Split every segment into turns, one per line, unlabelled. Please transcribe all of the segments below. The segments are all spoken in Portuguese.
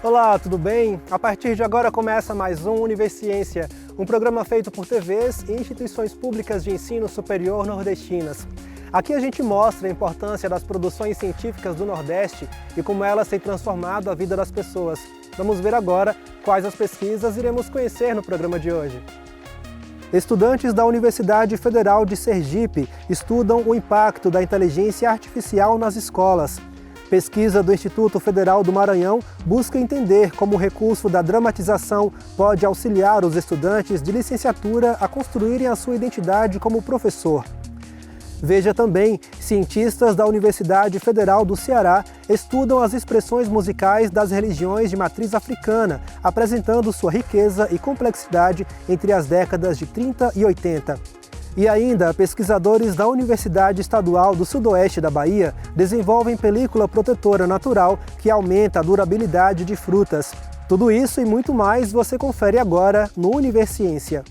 Olá, tudo bem? A partir de agora começa mais um Universiência, um programa feito por TVs e instituições públicas de ensino superior nordestinas. Aqui a gente mostra a importância das produções científicas do Nordeste e como elas têm transformado a vida das pessoas. Vamos ver agora quais as pesquisas iremos conhecer no programa de hoje. Estudantes da Universidade Federal de Sergipe estudam o impacto da inteligência artificial nas escolas. Pesquisa do Instituto Federal do Maranhão busca entender como o recurso da dramatização pode auxiliar os estudantes de licenciatura a construírem a sua identidade como professor. Veja também, cientistas da Universidade Federal do Ceará estudam as expressões musicais das religiões de matriz africana, apresentando sua riqueza e complexidade entre as décadas de 30 e 80. E ainda, pesquisadores da Universidade Estadual do Sudoeste da Bahia desenvolvem película protetora natural que aumenta a durabilidade de frutas. Tudo isso e muito mais você confere agora no Universiência.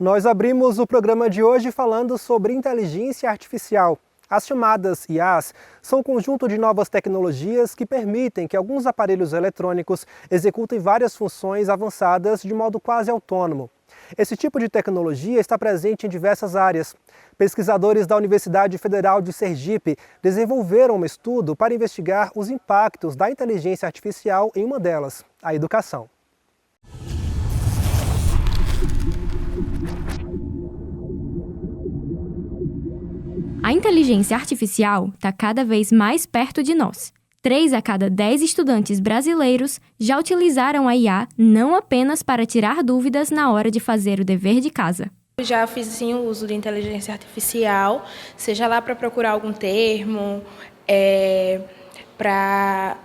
Nós abrimos o programa de hoje falando sobre inteligência artificial. As chamadas IAs são um conjunto de novas tecnologias que permitem que alguns aparelhos eletrônicos executem várias funções avançadas de modo quase autônomo. Esse tipo de tecnologia está presente em diversas áreas. Pesquisadores da Universidade Federal de Sergipe desenvolveram um estudo para investigar os impactos da inteligência artificial em uma delas, a educação.
A inteligência artificial está cada vez mais perto de nós. 3 a cada 10 estudantes brasileiros já utilizaram a IA não apenas para tirar dúvidas na hora de fazer o dever de casa.
Eu já fiz sim, o uso de inteligência artificial, seja lá para procurar algum termo, para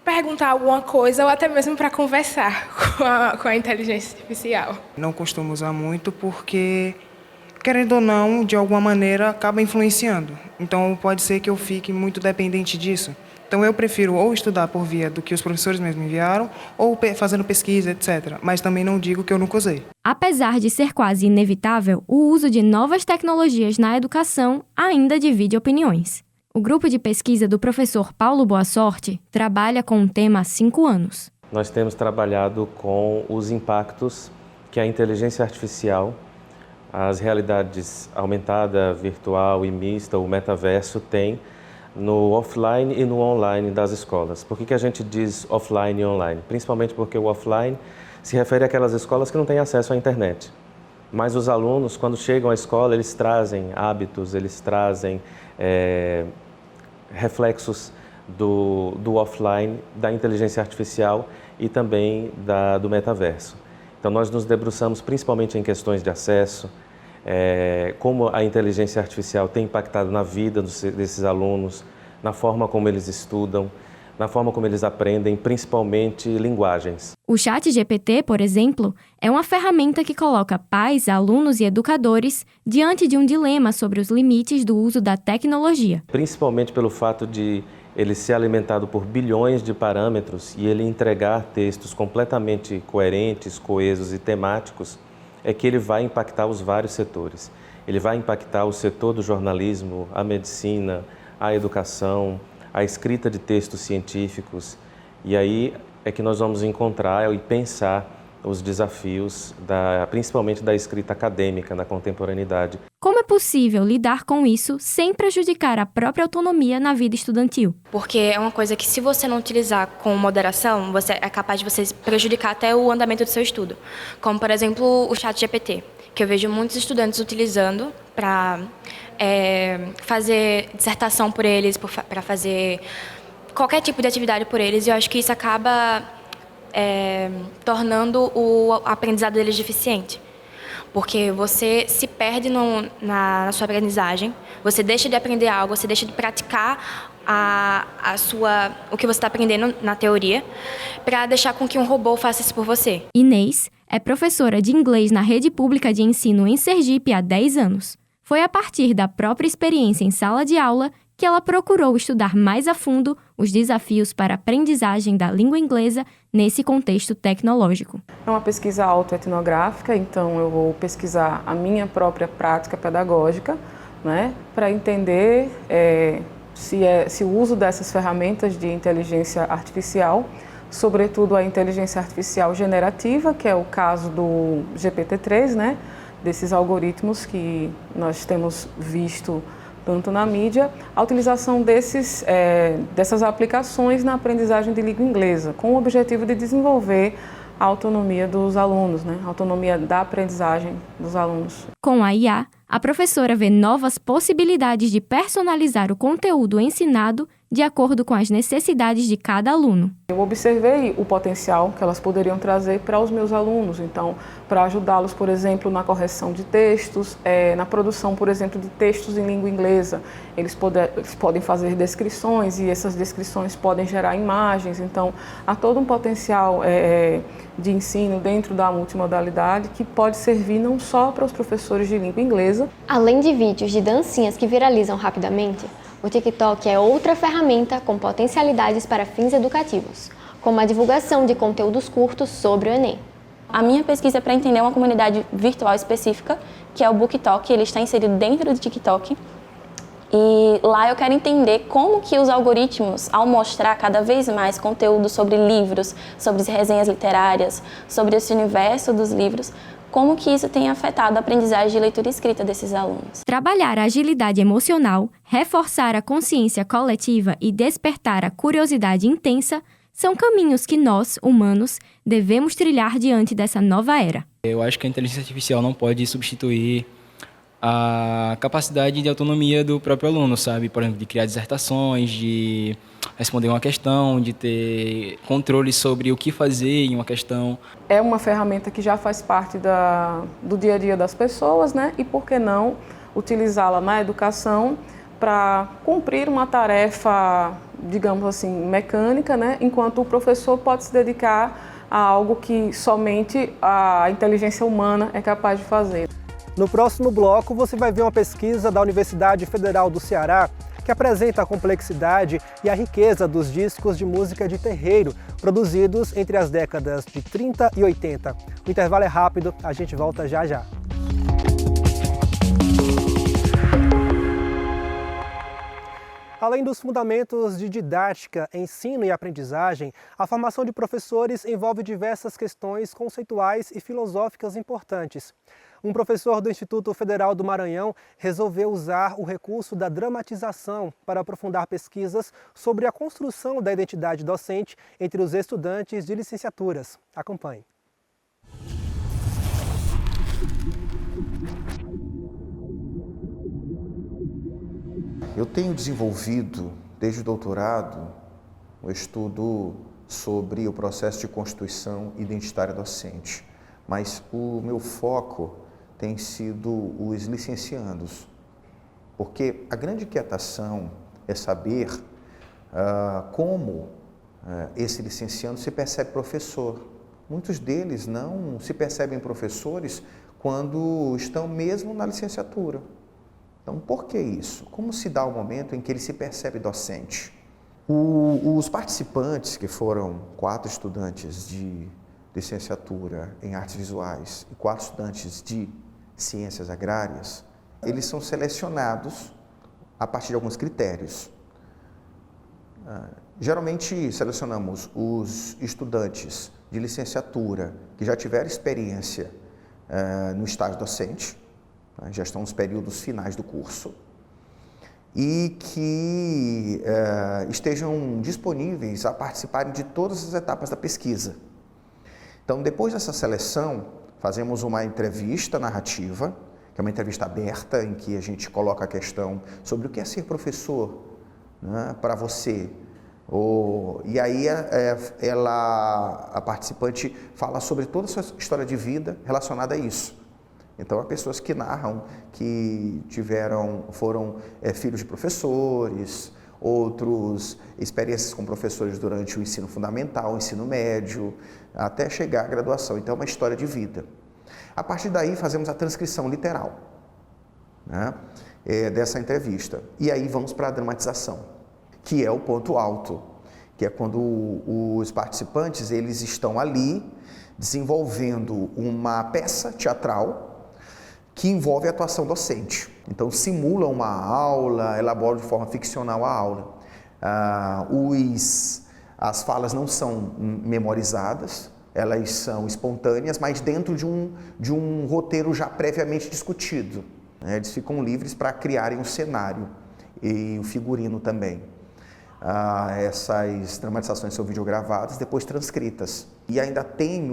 perguntar alguma coisa ou até mesmo para conversar com a inteligência artificial.
Não costumo usar muito porque, querendo ou não, de alguma maneira acaba influenciando. Então pode ser que eu fique muito dependente disso. Então eu prefiro ou estudar por via do que os professores mesmo enviaram, ou fazendo pesquisa, etc. Mas também não digo que eu nunca usei.
Apesar de ser quase inevitável, o uso de novas tecnologias na educação ainda divide opiniões. O grupo de pesquisa do professor Paulo Boa Sorte trabalha com o tema há 5 anos.
Nós temos trabalhado com os impactos que a inteligência artificial, as realidades aumentada, virtual e mista, o metaverso, tem no offline e no online das escolas. Por que a gente diz offline e online? Principalmente porque o offline se refere àquelas escolas que não têm acesso à internet. Mas os alunos, quando chegam à escola, eles trazem hábitos, eles trazem reflexos do offline, da inteligência artificial e também do metaverso. Então, nós nos debruçamos principalmente em questões de acesso, como a inteligência artificial tem impactado na vida desses alunos, na forma como eles estudam, na forma como eles aprendem, principalmente linguagens.
O ChatGPT, por exemplo, é uma ferramenta que coloca pais, alunos e educadores diante de um dilema sobre os limites do uso da tecnologia.
Principalmente pelo fato de ele ser alimentado por bilhões de parâmetros e ele entregar textos completamente coerentes, coesos e temáticos, é que ele vai impactar os vários setores. Ele vai impactar o setor do jornalismo, a medicina, a educação, a escrita de textos científicos. E aí é que nós vamos encontrar e pensar os desafios, principalmente da escrita acadêmica na contemporaneidade.
Como é possível lidar com isso sem prejudicar a própria autonomia na vida estudantil?
Porque é uma coisa que, se você não utilizar com moderação, você é capaz de você prejudicar até o andamento do seu estudo. Como, por exemplo, o ChatGPT, que eu vejo muitos estudantes utilizando para fazer dissertação por eles, para fazer qualquer tipo de atividade por eles, e eu acho que isso acaba tornando o aprendizado deles deficiente. Porque você se perde na sua aprendizagem, você deixa de aprender algo, você deixa de praticar o que você está aprendendo na teoria, para deixar com que um robô faça isso por você.
Inês é professora de inglês na rede pública de ensino em Sergipe há 10 anos. Foi a partir da própria experiência em sala de aula que ela procurou estudar mais a fundo os desafios para a aprendizagem da língua inglesa nesse contexto tecnológico.
É uma pesquisa autoetnográfica, então eu vou pesquisar a minha própria prática pedagógica, né, para entender se o uso dessas ferramentas de inteligência artificial, sobretudo a inteligência artificial generativa, que é o caso do GPT-3, né, desses algoritmos que nós temos visto tanto na mídia, a utilização dessas aplicações na aprendizagem de língua inglesa, com o objetivo de desenvolver a autonomia dos alunos, né, a autonomia da aprendizagem dos alunos.
Com a IA, a professora vê novas possibilidades de personalizar o conteúdo ensinado de acordo com as necessidades de cada aluno.
Eu observei o potencial que elas poderiam trazer para os meus alunos, então, para ajudá-los, por exemplo, na correção de textos, na produção, por exemplo, de textos em língua inglesa. Eles podem fazer descrições e essas descrições podem gerar imagens, então, há todo um potencial de ensino dentro da multimodalidade que pode servir não só para os professores de língua inglesa.
Além de vídeos de dancinhas que viralizam rapidamente, o TikTok é outra ferramenta com potencialidades para fins educativos, como a divulgação de conteúdos curtos sobre o Enem.
A minha pesquisa é para entender uma comunidade virtual específica, que é o BookTok. Ele está inserido dentro do TikTok. E lá eu quero entender como que os algoritmos, ao mostrar cada vez mais conteúdo sobre livros, sobre resenhas literárias, sobre esse universo dos livros, como que isso tem afetado a aprendizagem de leitura e escrita desses alunos.
Trabalhar a agilidade emocional, reforçar a consciência coletiva e despertar a curiosidade intensa são caminhos que nós, humanos, devemos trilhar diante dessa nova era.
Eu acho que a inteligência artificial não pode substituir a capacidade de autonomia do próprio aluno, sabe? Por exemplo, de criar dissertações, de responder uma questão, de ter controle sobre o que fazer em uma questão.
É uma ferramenta que já faz parte do dia a dia das pessoas, né? E por que não utilizá-la na educação para cumprir uma tarefa, digamos assim, mecânica, né? Enquanto o professor pode se dedicar a algo que somente a inteligência humana é capaz de fazer.
No próximo bloco, você vai ver uma pesquisa da Universidade Federal do Ceará que apresenta a complexidade e a riqueza dos discos de música de terreiro produzidos entre as décadas de 30 e 80. O intervalo é rápido, a gente volta já já. Além dos fundamentos de didática, ensino e aprendizagem, a formação de professores envolve diversas questões conceituais e filosóficas importantes. Um professor do Instituto Federal do Maranhão resolveu usar o recurso da dramatização para aprofundar pesquisas sobre a construção da identidade docente entre os estudantes de licenciaturas. Acompanhe.
Eu tenho desenvolvido, desde o doutorado, um estudo sobre o processo de constituição identitária docente, mas o meu foco tem sido os licenciandos, porque a grande inquietação é saber como esse licenciando se percebe professor. Muitos deles não se percebem professores quando estão mesmo na licenciatura. Então, por que isso? Como se dá o momento em que ele se percebe docente? Os participantes, que foram 4 estudantes de licenciatura em artes visuais e 4 estudantes de ciências agrárias, eles são selecionados a partir de alguns critérios. Geralmente selecionamos os estudantes de licenciatura que já tiveram experiência no estágio docente, já estão nos períodos finais do curso, e que estejam disponíveis a participarem de todas as etapas da pesquisa. Então, depois dessa seleção, fazemos uma entrevista narrativa, que é uma entrevista aberta, em que a gente coloca a questão sobre o que é ser professor, né, para você. E aí a participante fala sobre toda a sua história de vida relacionada a isso. Então, há pessoas que narram que foram filhos de professores, outros experiências com professores durante o ensino fundamental, o ensino médio, até chegar à graduação. Então, é uma história de vida. A partir daí, fazemos a transcrição literal, né? dessa entrevista. E aí vamos para a dramatização, que é o ponto alto, que é quando os participantes eles estão ali desenvolvendo uma peça teatral que envolve a atuação docente. Então simulam uma aula, elaboram de forma ficcional a aula. As falas não são memorizadas, elas são espontâneas, mas dentro de um roteiro já previamente discutido. Eles ficam livres para criarem um cenário e o figurino também. Essas dramatizações são videogravadas, depois transcritas. E ainda tem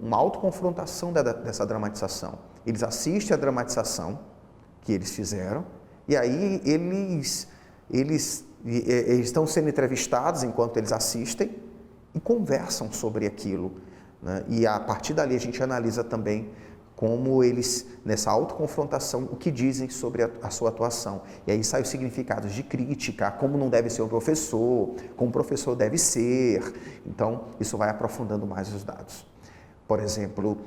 uma autoconfrontação dessa dramatização. Eles assistem a dramatização que eles fizeram e aí eles estão sendo entrevistados enquanto eles assistem e conversam sobre aquilo, né? E a partir dali a gente analisa também como eles, nessa autoconfrontação, o que dizem sobre a sua atuação. E aí saem os significados de crítica, como não deve ser o professor, como o professor deve ser. Então, isso vai aprofundando mais os dados. Por exemplo,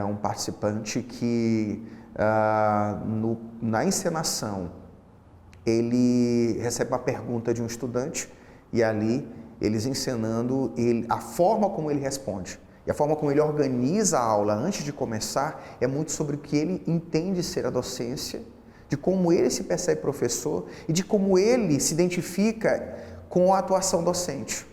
um participante que, na encenação, ele recebe uma pergunta de um estudante e ali eles encenando a forma como ele responde. E a forma como ele organiza a aula antes de começar é muito sobre o que ele entende ser a docência, de como ele se percebe professor e de como ele se identifica com a atuação docente.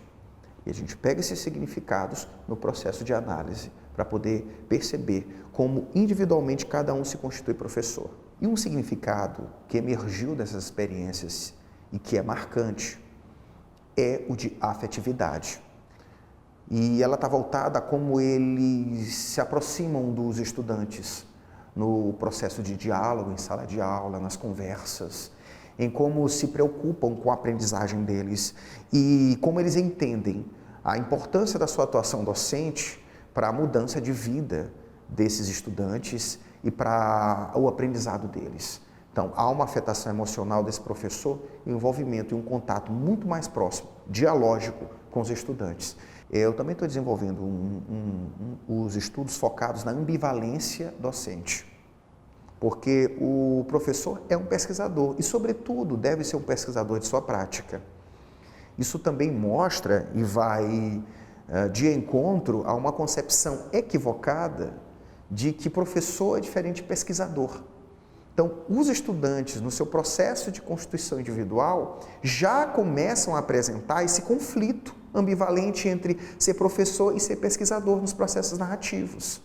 E a gente pega esses significados no processo de análise para poder perceber como individualmente cada um se constitui professor. E um significado que emergiu dessas experiências e que é marcante é o de afetividade. E ela está voltada a como eles se aproximam dos estudantes no processo de diálogo, em sala de aula, nas conversas, em como se preocupam com a aprendizagem deles e como eles entendem a importância da sua atuação docente para a mudança de vida desses estudantes e para o aprendizado deles. Então, há uma afetação emocional desse professor, um envolvimento e um contato muito mais próximo, dialógico, com os estudantes. Eu também estou desenvolvendo os estudos focados na ambivalência docente, porque o professor é um pesquisador e, sobretudo, deve ser um pesquisador de sua prática. Isso também mostra e vai de encontro a uma concepção equivocada de que professor é diferente de pesquisador. Então, os estudantes, no seu processo de constituição individual, já começam a apresentar esse conflito ambivalente entre ser professor e ser pesquisador nos processos narrativos.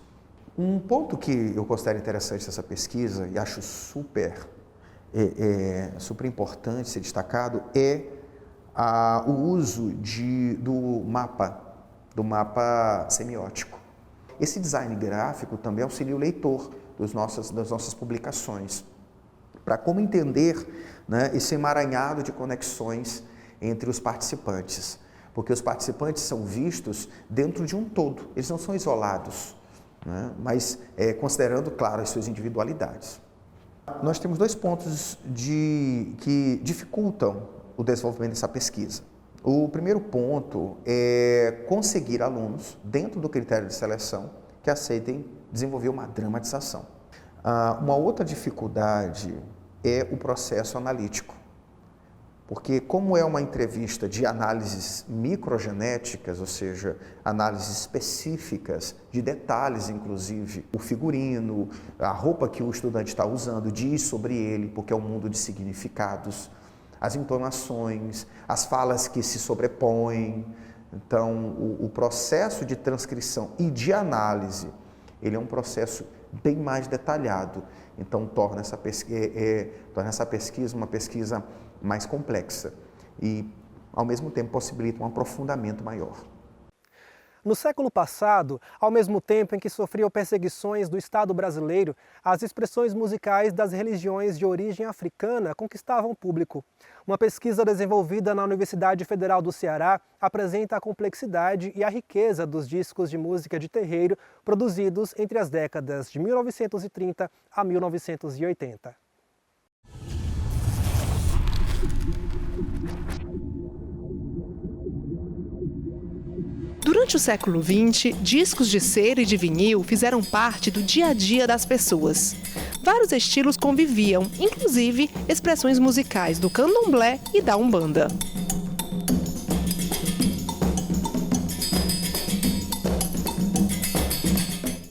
Um ponto que eu considero interessante dessa pesquisa e acho super importante ser destacado é o uso do mapa semiótico. Esse design gráfico também auxilia o leitor das nossas publicações, para como entender, né, esse emaranhado de conexões entre os participantes, porque os participantes são vistos dentro de um todo, eles não são isolados, né, mas considerando, claro, as suas individualidades. Nós temos 2 pontos que dificultam o desenvolvimento dessa pesquisa. O primeiro ponto é conseguir alunos, dentro do critério de seleção, que aceitem desenvolver uma dramatização. Uma outra dificuldade é o processo analítico, porque como é uma entrevista de análises microgenéticas, ou seja, análises específicas de detalhes, inclusive o figurino, a roupa que o estudante está usando diz sobre ele, porque é um mundo de significados, as entonações, as falas que se sobrepõem. Então, o processo de transcrição e de análise, ele é um processo bem mais detalhado, então torna essa pesquisa uma pesquisa mais complexa e, ao mesmo tempo, possibilita um aprofundamento maior.
No século passado, ao mesmo tempo em que sofriam perseguições do Estado brasileiro, as expressões musicais das religiões de origem africana conquistavam o público. Uma pesquisa desenvolvida na Universidade Federal do Ceará apresenta a complexidade e a riqueza dos discos de música de terreiro produzidos entre as décadas de 1930 a 1980.
Durante o século XX, discos de cera e de vinil fizeram parte do dia a dia das pessoas. vários estilos conviviam, inclusive expressões musicais do candomblé e da umbanda.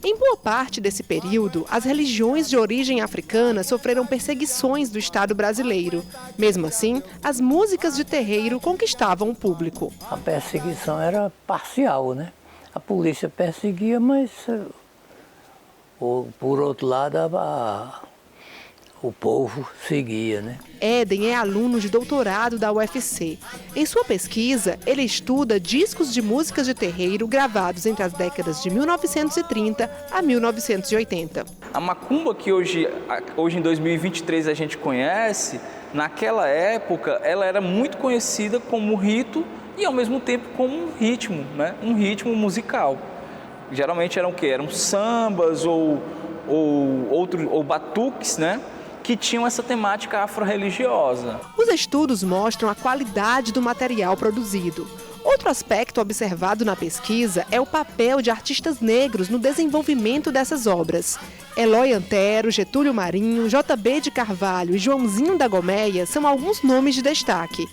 Em boa parte desse período, as religiões de origem africana sofreram perseguições do Estado brasileiro. Mesmo assim, as músicas de terreiro conquistavam o público.
A perseguição era parcial, né? A polícia perseguia, mas por outro lado o povo seguia, né?
Éden é aluno de doutorado da UFC. Em sua pesquisa, ele estuda discos de músicas de terreiro gravados entre as décadas de 1930 a 1980.
A macumba que hoje em 2023 a gente conhece, naquela época ela era muito conhecida como rito e ao mesmo tempo como um ritmo, né? Um ritmo musical. Geralmente eram o quê? Eram sambas ou batuques, né? Que tinham essa temática afro-religiosa.
Os estudos mostram a qualidade do material produzido. Outro aspecto observado na pesquisa é o papel de artistas negros no desenvolvimento dessas obras. Eloy Antero, Getúlio Marinho, JB de Carvalho e Joãozinho da Gomeia são alguns nomes de destaque.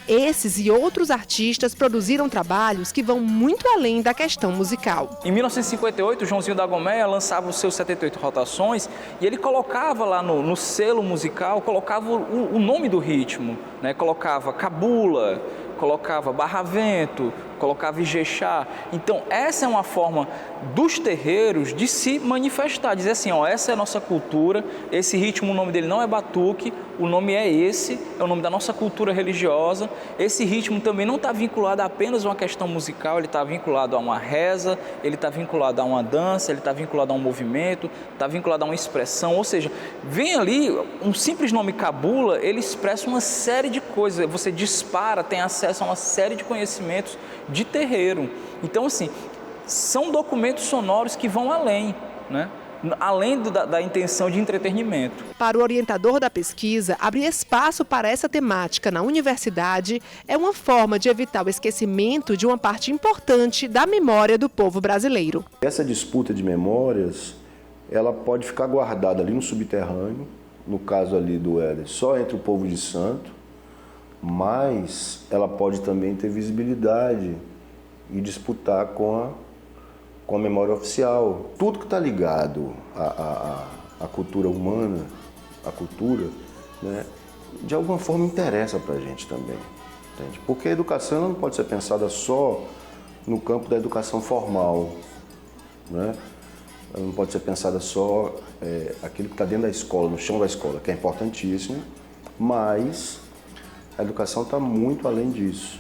Esses e outros artistas produziram trabalhos que vão muito além da questão musical.
Em 1958, o Joãozinho da Gomeia lançava os seus 78 rotações e ele colocava lá no selo musical, colocava o nome do ritmo, né? Colocava cabula, colocava barravento, colocava ijexá. Então, essa é uma forma dos terreiros de se manifestar, dizer assim, ó, essa é a nossa cultura, esse ritmo, o nome dele não é batuque, o nome é esse, é o nome da nossa cultura religiosa. Esse ritmo também não está vinculado a apenas uma questão musical, ele está vinculado a uma reza, ele está vinculado a uma dança, ele está vinculado a um movimento, está vinculado a uma expressão, ou seja, vem ali, um simples nome cabula, ele expressa uma série de coisas, você dispara, tem acesso a uma série de conhecimentos de terreiro. Então, assim, são documentos sonoros que vão além, né? Além da intenção de entretenimento.
Para o orientador da pesquisa, abrir espaço para essa temática na universidade é uma forma de evitar o esquecimento de uma parte importante da memória do povo brasileiro.
Essa disputa de memórias, ela pode ficar guardada ali no subterrâneo, no caso ali do Éder, só entre o povo de santo, mas ela pode também ter visibilidade e disputar com a memória oficial. Tudo que está ligado à cultura humana, à cultura, né, de alguma forma interessa para a gente também. Entende? Porque a educação não pode ser pensada só no campo da educação formal, né? Ela não pode ser pensada só aquilo que está dentro da escola, no chão da escola, que é importantíssimo, mas a educação está muito além disso.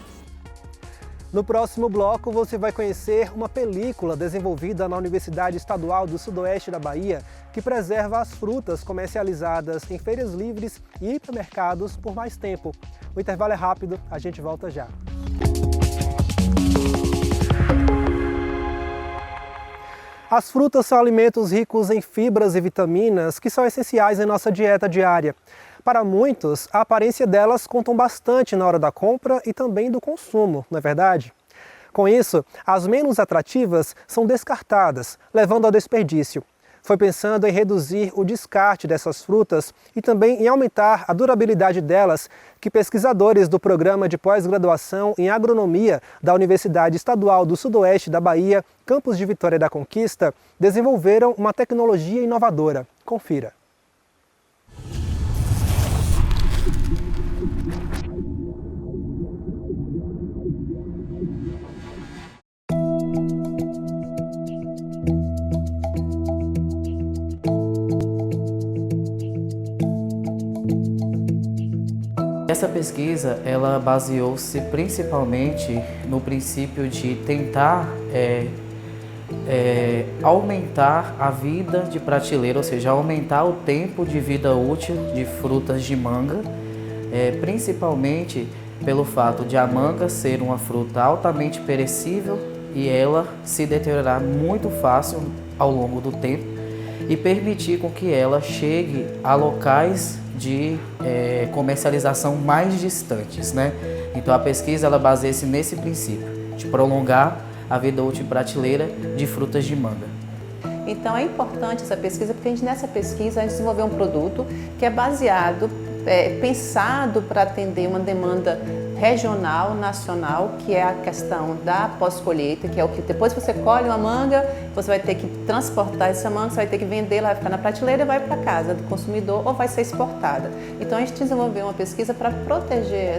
No próximo bloco, você vai conhecer uma película desenvolvida na Universidade Estadual do Sudoeste da Bahia, que preserva as frutas comercializadas em feiras livres e hipermercados por mais tempo. O intervalo é rápido, a gente volta já. As frutas são alimentos ricos em fibras e vitaminas que são essenciais em nossa dieta diária. Para muitos, a aparência delas contam bastante na hora da compra e também do consumo, não é verdade? Com isso, as menos atrativas são descartadas, levando ao desperdício. Foi pensando em reduzir o descarte dessas frutas e também em aumentar a durabilidade delas que pesquisadores do Programa de Pós-Graduação em Agronomia da Universidade Estadual do Sudoeste da Bahia, campus de Vitória da Conquista, desenvolveram uma tecnologia inovadora. Confira.
Essa pesquisa, ela baseou-se principalmente no princípio de tentar aumentar a vida de prateleira, ou seja, aumentar o tempo de vida útil de frutas de manga, principalmente pelo fato de a manga ser uma fruta altamente perecível e ela se deteriorar muito fácil ao longo do tempo e permitir com que ela chegue a locais de comercialização mais distantes, né? Então a pesquisa ela baseia-se nesse princípio de prolongar a vida útil de prateleira de frutas de manga.
Então é importante essa pesquisa, porque nessa pesquisa a gente desenvolveu um produto que é baseado, pensado para atender uma demanda regional, nacional, que é a questão da pós-colheita, que é o que depois que você colhe uma manga, você vai ter que transportar essa manga, você vai ter que vender, ela vai ficar na prateleira e vai para casa do consumidor ou vai ser exportada. Então a gente desenvolveu uma pesquisa para proteger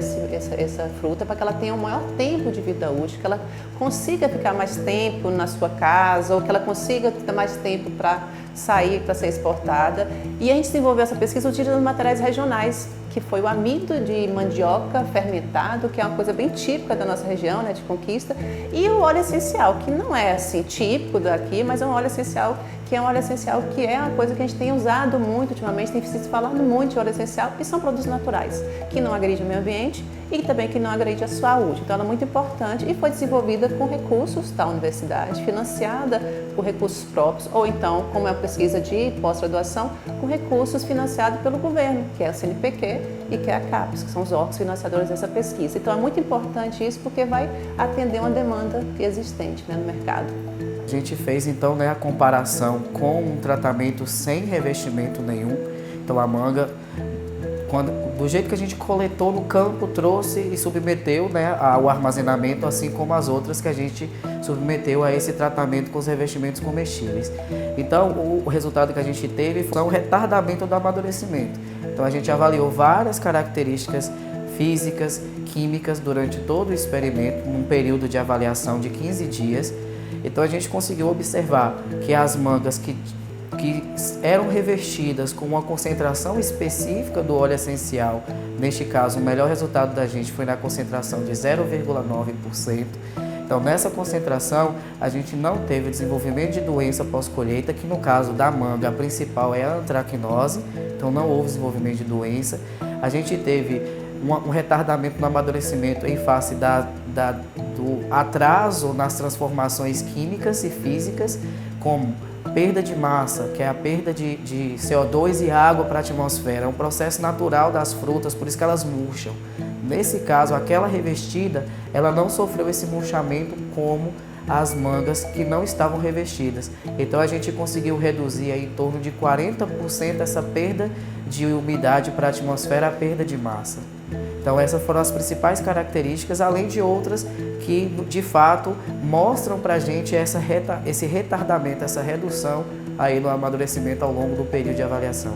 essa fruta, para que ela tenha um maior tempo de vida útil, que ela consiga ficar mais tempo na sua casa ou que ela consiga ter mais tempo para sair, para ser exportada. E a gente desenvolveu essa pesquisa utilizando materiais regionais, que foi o amido de mandioca fermentado, que é uma coisa bem típica da nossa região, né, de Conquista, e o óleo essencial, que não é assim típico daqui, mas é um óleo essencial que é uma coisa que a gente tem usado muito ultimamente, tem se falado muito de óleo essencial, e são produtos naturais, que não agridem o meio ambiente e também que não agridem a saúde. Então ela é muito importante e foi desenvolvida com recursos da universidade, financiada por recursos próprios, ou então, como é uma pesquisa de pós-graduação, com recursos financiados pelo governo, que é a CNPq e que é a CAPES, que são os órgãos financiadores dessa pesquisa. Então é muito importante isso porque vai atender uma demanda existente, né, no mercado.
A gente fez então, né, a comparação com um tratamento sem revestimento nenhum. Então a manga, do jeito que a gente coletou no campo, trouxe e submeteu, né, ao armazenamento, assim como as outras que a gente submeteu a esse tratamento com os revestimentos comestíveis. Então o resultado que a gente teve foi um retardamento do amadurecimento. Então a gente avaliou várias características físicas, químicas durante todo o experimento, num período de avaliação de 15 dias. Então a gente conseguiu observar que as mangas que eram revestidas com uma concentração específica do óleo essencial, neste caso o melhor resultado da gente foi na concentração de 0,9%. Então nessa concentração a gente não teve desenvolvimento de doença pós-colheita, que no caso da manga a principal é a antracnose, então não houve desenvolvimento de doença. A gente teve um retardamento no amadurecimento em face do atraso nas transformações químicas e físicas, como perda de massa, que é a perda de CO2 e água para a atmosfera. É um processo natural das frutas, por isso que elas murcham. Nesse caso, aquela revestida, ela não sofreu esse murchamento como as mangas que não estavam revestidas. Então a gente conseguiu reduzir aí, em torno de 40% essa perda de umidade para a atmosfera, a perda de massa. Então essas foram as principais características, além de outras que de fato mostram para a gente esse retardamento, essa redução aí no amadurecimento ao longo do período de avaliação.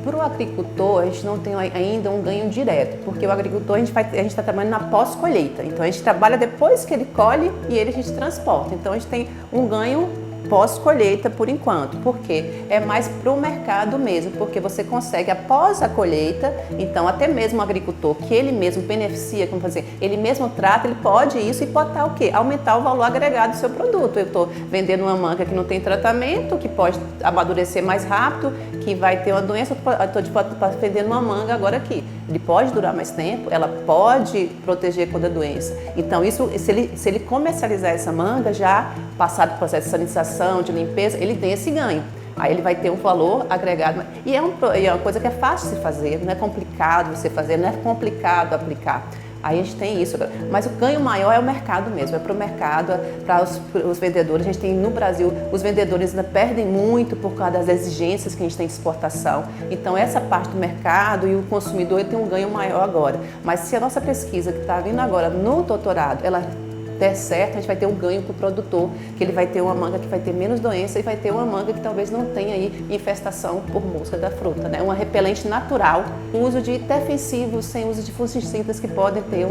Para o agricultor, a gente não tem ainda um ganho direto, porque o agricultor a gente está trabalhando na pós-colheita. Então a gente trabalha depois que ele colhe e a gente transporta. Então a gente tem um ganho pós-colheita por enquanto, porque é mais para o mercado mesmo, porque você consegue após a colheita, então até mesmo o agricultor que ele mesmo beneficia, como fazer, ele mesmo trata, ele pode isso e botar o quê? Aumentar o valor agregado do seu produto. Eu estou vendendo uma manga que não tem tratamento, que pode amadurecer mais rápido, que vai ter uma doença, eu estou vendendo uma manga agora aqui. Ele pode durar mais tempo, ela pode proteger contra a doença. Então, isso, se ele comercializar essa manga, já passado o processo de sanitização, de limpeza, ele tem esse ganho. Aí ele vai ter um valor agregado. E é uma coisa que é fácil de se fazer, não é complicado você fazer, não é complicado aplicar. Aí a gente tem isso, mas o ganho maior é o mercado mesmo, é para o mercado, para os vendedores. A gente tem no Brasil, os vendedores ainda perdem muito por causa das exigências que a gente tem de exportação. Então essa parte do mercado e o consumidor tem um ganho maior agora. Mas se a nossa pesquisa que está vindo agora no doutorado, ela der certo, a gente vai ter um ganho para o produtor, que ele vai ter uma manga que vai ter menos doença e vai ter uma manga que talvez não tenha aí infestação por mosca da fruta, né? Uma repelente natural, uso de defensivos sem uso de fungicidas que podem ter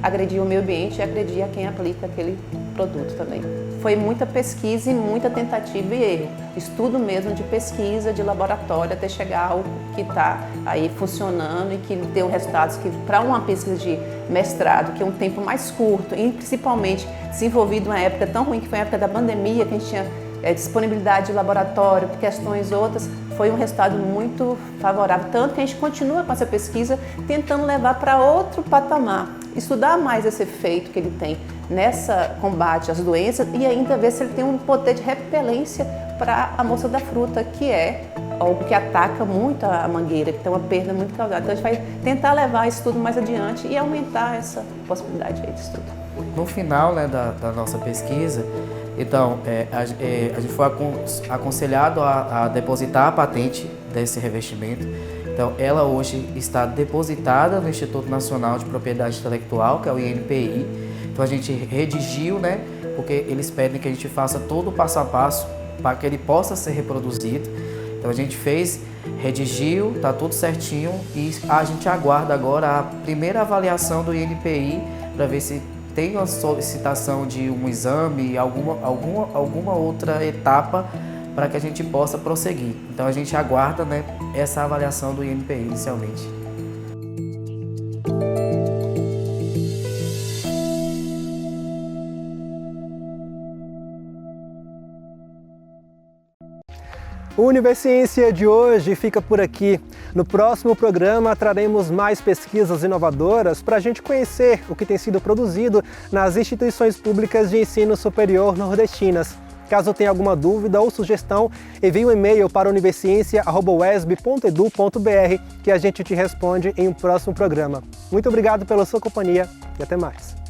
agredir o meio ambiente e agredir a quem aplica aquele produto também. Foi muita pesquisa e muita tentativa e erro, estudo mesmo de pesquisa, de laboratório, até chegar ao que está aí funcionando e que deu resultados que para uma pesquisa de mestrado, que é um tempo mais curto e principalmente desenvolvido numa época tão ruim que foi a época da pandemia, que a gente tinha disponibilidade de laboratório, questões outras, foi um resultado muito favorável, tanto que a gente continua com essa pesquisa tentando levar para outro patamar, estudar mais esse efeito que ele tem nessa combate às doenças e ainda ver se ele tem um poder de repelência para a mosca da fruta, que é algo que ataca muito a mangueira, que tem uma perda muito causada. Então a gente vai tentar levar esse estudo mais adiante e aumentar essa possibilidade aí de estudo.
No final, né, da nossa pesquisa, Então, a gente foi aconselhado a depositar a patente desse revestimento. Então, ela hoje está depositada no Instituto Nacional de Propriedade Intelectual, que é o INPI. Então, a gente redigiu, né, porque eles pedem que a gente faça todo o passo a passo para que ele possa ser reproduzido. Então, a gente redigiu, está tudo certinho e a gente aguarda agora a primeira avaliação do INPI para ver se tem uma solicitação de um exame, alguma outra etapa para que a gente possa prosseguir. Então a gente aguarda, né, essa avaliação do INPI inicialmente.
O Universiência de hoje fica por aqui. No próximo programa traremos mais pesquisas inovadoras para a gente conhecer o que tem sido produzido nas instituições públicas de ensino superior nordestinas. Caso tenha alguma dúvida ou sugestão, envie um e-mail para universiencia@uesb.edu.br que a gente te responde em um próximo programa. Muito obrigado pela sua companhia e até mais.